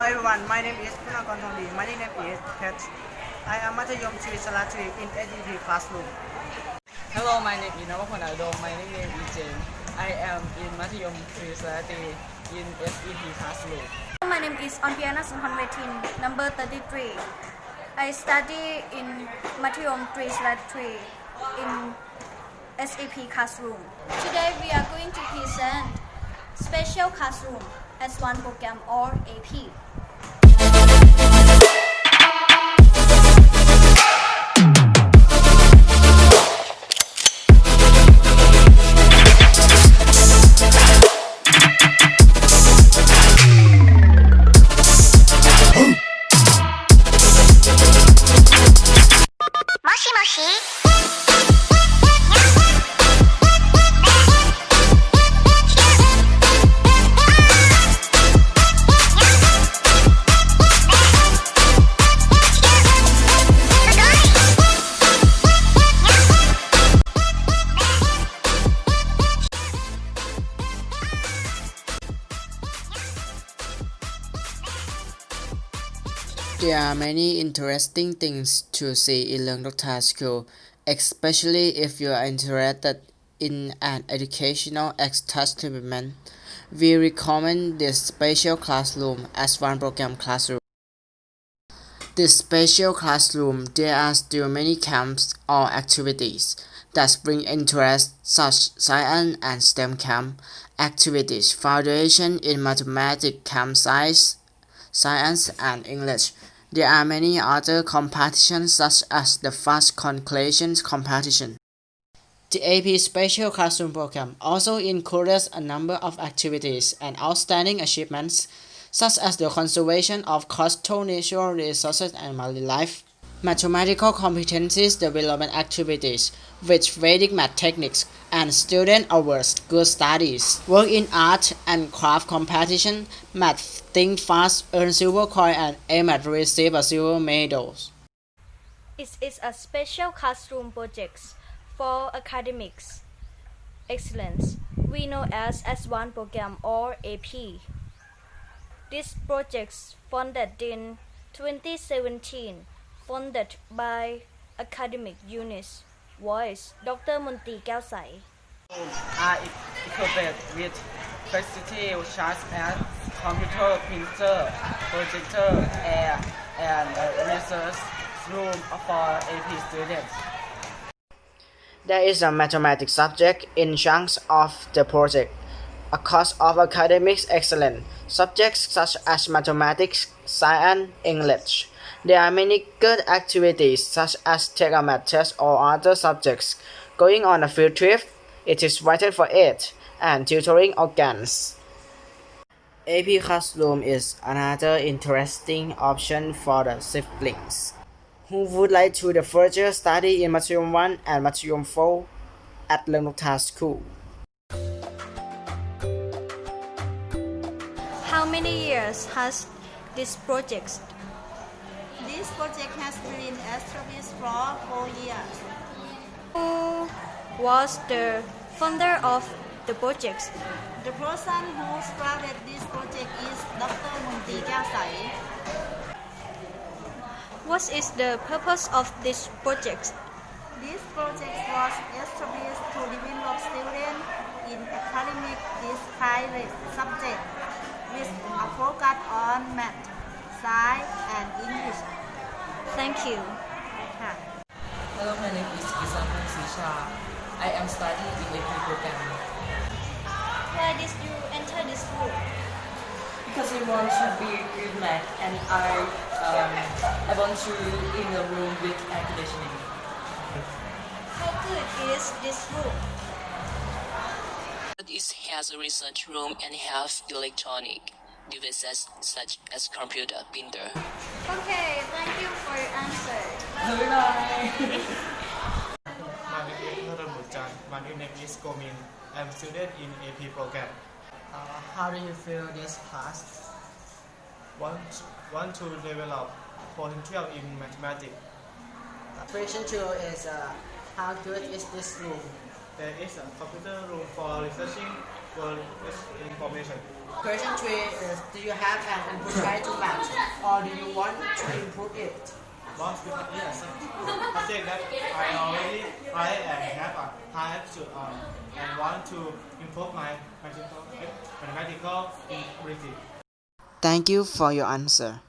Hello everyone, my name is Punakon Thongdi. My name is Kat. I am Mathayom 3/3 in SEP classroom. Hello, my name is Navapon Adom. My name is James. I am in Mathayom 3/3 in SEP classroom. My name is Onpiana Sunhonwetin, number 33. I study in Mathayom 3/3 in SAP classroom. Today we are going to present special classroom S1 program or AP. There are many interesting things to see in Learn Doctor School, especially if you are interested in an educational establishment. We recommend this special classroom as one program classroom. This special classroom, there are still many camps or activities that bring interest, such science and STEM camp activities, foundation in mathematics camp science and English. There are many other competitions such as the fast conclusion competition. The AP Special Classroom program also includes a number of activities and outstanding achievements such as the conservation of coastal natural resources and marine life, mathematical competencies development activities with Vedic math techniques, and student awards, good studies, work in art and craft competition, math think fast, earn silver coin, and aim at receive a silver medal. It is a special classroom project for academics excellence. We know as S1 program or AP. This project funded in 2017, funded by academic units. Voice Dr. Munti Kaosai. Are equipped with facilities such as computer, printer, projector, and research room for AP students. There is a mathematics subject in chunks of the project. A course of academics excellence, subjects such as mathematics, science, English. There are many good activities such as take a math test or other subjects, going on a field trip, it is rated for it, and tutoring organs. AP Classroom is another interesting option for the siblings who would like to the further study in Mathayom 1 and Mathayom 4 at Learn Doctor School. How many years has this project? This project has been established for 4 years. Who was the founder of the project? The person who started this project is Dr. Munti Kaosai. What is the purpose of this project? This project was established to develop students in academic discipline subjects with a focus on math, science, and English. Thank you. Hello, my name is Kisaman Sisha. I am studying in AP program. Why did you enter this school? Because I want to be good math and I want to in a room with air conditioning. How good is this room? It has a research room and have electronic devices such as computer printer. Okay, thank you for your answer. Bye-bye. My name is Naramujan. My name is Gomin. I'm a student in AP program. How do you feel this class? Want to develop potential in mathematics. Question 2 is how good is this room? There is a computer room for researching world information. Question 3 is, do you have an input guide to math or do you want to improve it? Boss, yes. Subject that I already write and have a high attitude on and want to improve my mathematical ability. Thank you for your answer.